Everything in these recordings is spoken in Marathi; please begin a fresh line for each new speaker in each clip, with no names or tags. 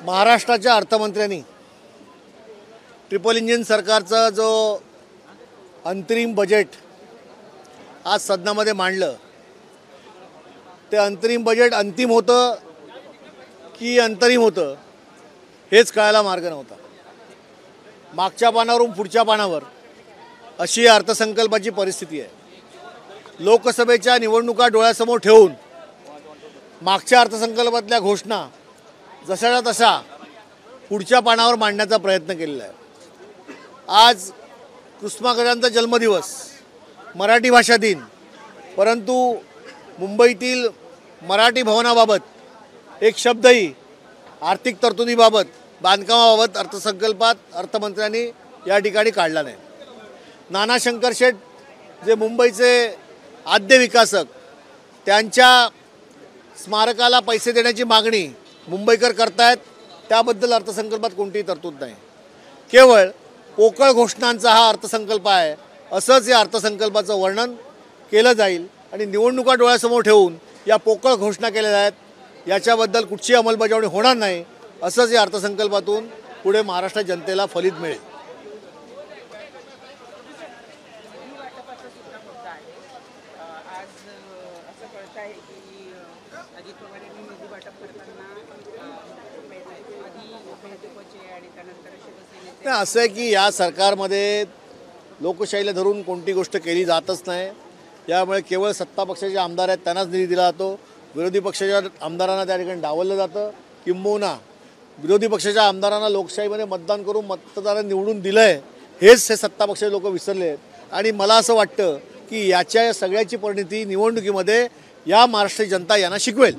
महाराष्ट्राच्या अर्थमंत्र्यांनी ट्रिपल इंजिन सरकारचा जो अंतरिम बजेट आज सदनामध्ये मांडलं, ते अंतरिम बजेट अंतिम होतं की अंतरिम होतं हेच कळायला मार्ग नव्हता। मागच्या पानावरून पुढच्या पानावर अशी अर्थसंकल्पाची परिस्थिती आहे। लोकसभेच्या निवडणुका डोळ्यासमोर ठेवून मागच्या अर्थसंकल्पातल्या घोषणा जशाच्या तशा पुढच्या पानावर मांडण्याचा प्रयत्न केलेला आहे। आज कुसुमाग्रजांचा जन्मदिवस, मराठी भाषा दिन, परंतु मुंबईतील मराठी भवनाबाबत एक शब्दही आर्थिक तरतुदीबाबत, बांधकामाबाबत अर्थसंकल्पात अर्थमंत्र्यांनी या ठिकाणी काढला नाही। नाना शंकर शेठ जे मुंबईचे आद्य विकासक, त्यांच्या स्मारकाला पैसे देण्याची मागणी मुंबईकर करतायत, त्याबद्दल अर्थसंकल्पात कोणतीही तरतूद नाही। केवळ पोकळ घोषणांचा हा अर्थसंकल्प आहे असंच या अर्थसंकल्पाचं वर्णन केलं जाईल आणि निवडणुका डोळ्यासमोर ठेवून या पोकळ घोषणा केल्या आहेत, याच्याबद्दल कुठची अंमलबजावणी होणार नाही असंच या अर्थसंकल्पातून पुढे महाराष्ट्र जनतेला फलित मिळेल। असं आहे की या सरकारमध्ये लोकशाहीला धरून कोणती गोष्ट केली जातच नाही। यामुळे केवळ सत्ता पक्षाचे आमदार आहेत त्यांनाच निधी दिला जातो, विरोधी पक्षाच्या आमदारांना त्या ठिकाणी डावललं जातं। किंबहुना विरोधी पक्षाच्या आमदारांना लोकशाहीमध्ये मतदान करून मतदारांनी निवडून दिलं आहे हेच हे सत्ता पक्षाचे लोक विसरले आहेत। आणि मला असं वाटतं की याच्या सगळ्याची परिणती निवडणुकीमध्ये या महाराष्ट्राची जनता यांना शिकवेल।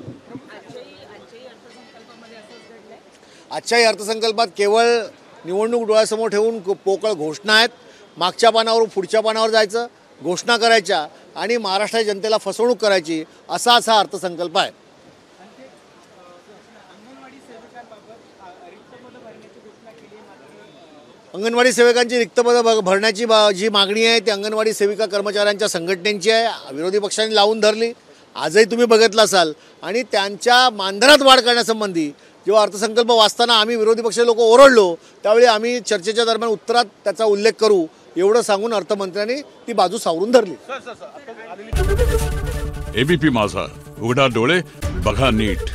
आजच्याही अर्थसंकल्पात केवळ निवडणूक डोळ्यासमोर ठेवून पोकळ घोषणा आहेत। मागच्या पानावरून पुढच्या पानावर जायचं, घोषणा करायच्या आणि महाराष्ट्राच्या जनतेला फसवणूक करायची, असाच हा अर्थसंकल्प आहे। अंगणवाडी सेविकांची रिक्त पदं भरण्याची जी मागणी आहे ती अंगणवाडी सेविका कर्मचाऱ्यांच्या संघटनेची आहे, विरोधी पक्षांनी लावून धरली। आजही तुम्ही बघितलं असाल। आणि त्यांच्या मानधनात वाढ करण्यासंबंधी जेव्हा अर्थसंकल्प वाचताना आम्ही विरोधी पक्षाचे लोक ओरडलो, त्यावेळी आम्ही चर्चेच्या दरम्यान उत्तरात त्याचा उल्लेख करू एवढं सांगून अर्थमंत्र्यांनी ती बाजू सावरून धरली।
एबीपी माझा, उघडा डोळे बघा नीट।